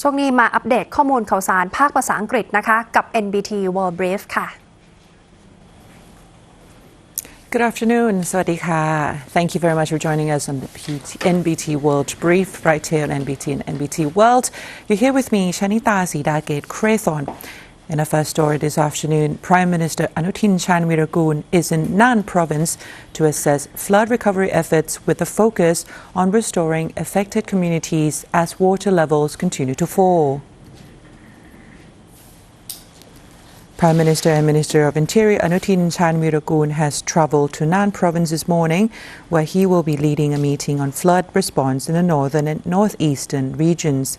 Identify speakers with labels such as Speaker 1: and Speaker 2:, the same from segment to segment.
Speaker 1: ช่วงนี้มาอัปเดตข้อมูลข่าวสารภาคภาษาอังกฤษนะคะกับ NBT World BRIEF ค่ะ
Speaker 2: Good afternoon, สวัสดีค่ะ Thank you very much for joining us on the NBT World Brief right here on NBT and NBT World. You're here with me, Shanita Sidagate Krathon. In our first story this afternoon, Prime Minister Anutin Chanvirakul is in Nan province to assess flood recovery efforts with a focus on restoring affected communities as water levels continue to fall. Prime Minister and Minister of Interior Anutin Chanvirakul has travelled to Nan province this morning, where he will be leading a meeting on flood response in the northern and northeastern regions.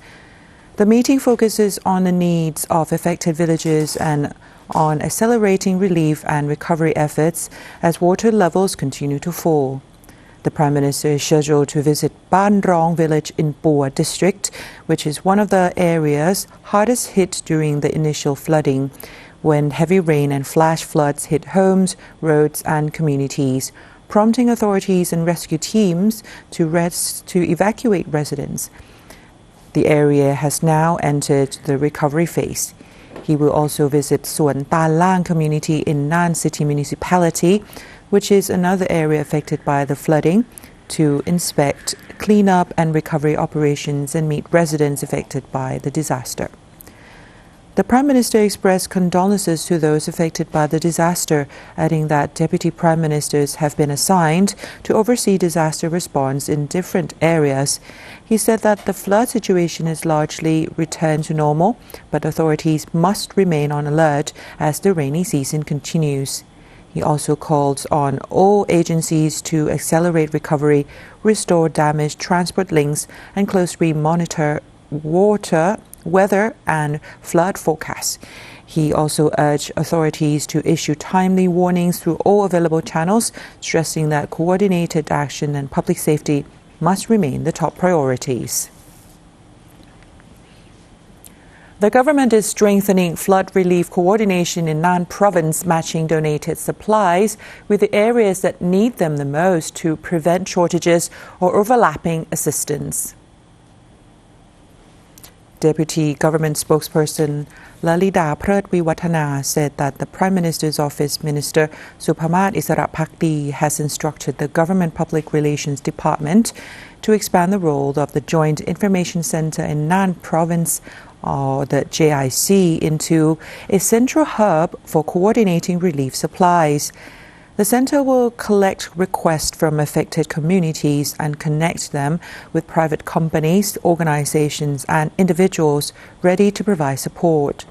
Speaker 2: The meeting focuses on the needs of affected villages and on accelerating relief and recovery efforts as water levels continue to fall. The Prime Minister is scheduled to visit Ban Rong village in Bua district, which is one of the areas hardest hit during the initial flooding, when heavy rain and flash floods hit homes, roads and communities, prompting authorities and rescue teams to evacuate residents. The area has now entered the recovery phase. He will also visit Suan Ta Lang community in Nan City Municipality, which is another area affected by the flooding, to inspect, clean up and recovery operations and meet residents affected by the disaster. The Prime Minister expressed condolences to those affected by the disaster, adding that Deputy Prime Ministers have been assigned to oversee disaster response in different areas. He said that the flood situation is largely returned to normal, but authorities must remain on alert as the rainy season continues. He also called on all agencies to accelerate recovery, restore damaged transport links, and closely monitor weather and flood forecasts. He also urged authorities to issue timely warnings through all available channels, stressing that coordinated action and public safety must remain the top priorities. The government is strengthening flood relief coordination in Nan province, matching donated supplies with the areas that need them the most to prevent shortages or overlapping assistance. Deputy Government Spokesperson Lalida Phreut-Viwathana said that the Prime Minister's Office Minister Suphamat Isarapakdi has instructed the Government Public Relations Department to expand the role of the Joint Information Centre in Nan Province, or the JIC, into a central hub for coordinating relief supplies. The centre will collect requests from affected communities and connect them with private companies, organizations and individuals ready to provide support.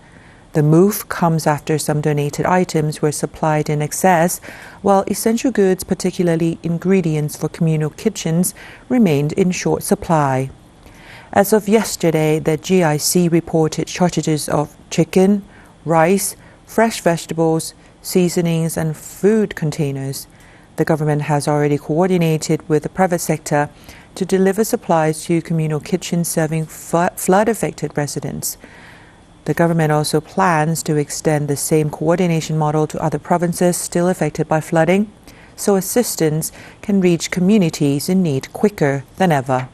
Speaker 2: The move comes after some donated items were supplied in excess, while essential goods, particularly ingredients for communal kitchens, remained in short supply. As of yesterday, the GIC reported shortages of chicken, rice, fresh vegetables, seasonings and food containers. The government has already coordinated with the private sector to deliver supplies to communal kitchens serving flood-affected residents. The government also plans to extend the same coordination model to other provinces still affected by flooding, so assistance can reach communities in need quicker than ever.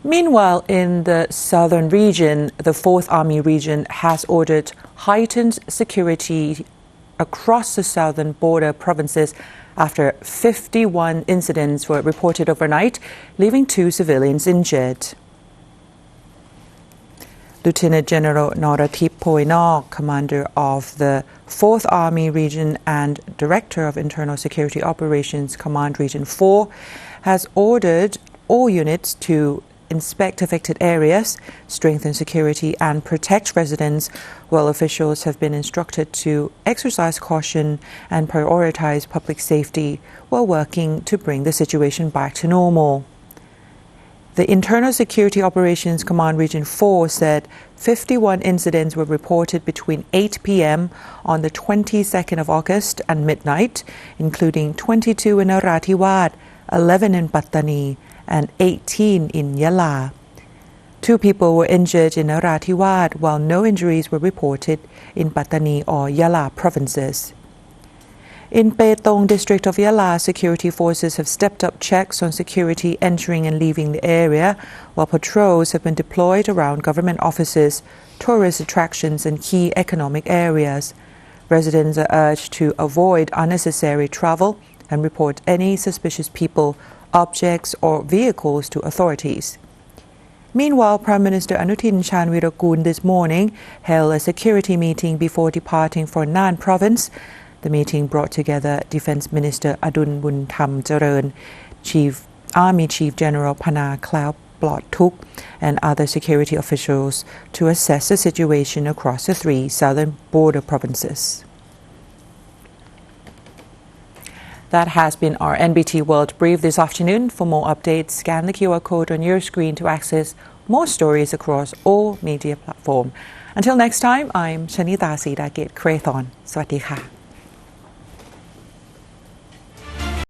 Speaker 2: Meanwhile, in the southern region, the 4th Army Region has ordered heightened security across the southern border provinces after 51 incidents were reported overnight, leaving 2 civilians injured. Lieutenant General Noratip Poinok, commander of the 4th Army Region and Director of Internal Security Operations Command Region 4, has ordered all units to inspect affected areas, strengthen security and protect residents, while officials have been instructed to exercise caution and prioritize public safety while working to bring the situation back to normal. The Internal Security Operations Command Region 4 said 51 incidents were reported between 8 p.m. on the 22nd of August and midnight, including 22 in Narathiwat, 11 in Pattani, and 18 in Yala. 2 people were injured in Narathiwat, while no injuries were reported in Pattani or Yala provinces. In Petong district of Yala, security forces have stepped up checks on security entering and leaving the area, while patrols have been deployed around government offices, tourist attractions and key economic areas. Residents are urged to avoid unnecessary travel and report any suspicious people, objects or vehicles to authorities. Meanwhile, Prime Minister Anutin Chanvirakul this morning held a security meeting before departing for Nan province. The meeting brought together Defence Minister Adun Buntham Jareun, Army Chief General Pana Cloud Plot Tuk, and other security officials to assess the situation across the three southern border provinces. That has been our NBT World Brief this afternoon. For more updates, scan the QR code on your screen to access more stories across all media platforms. Until next time, I'm Shanita Sidaket Krathon. Sawasdee ka.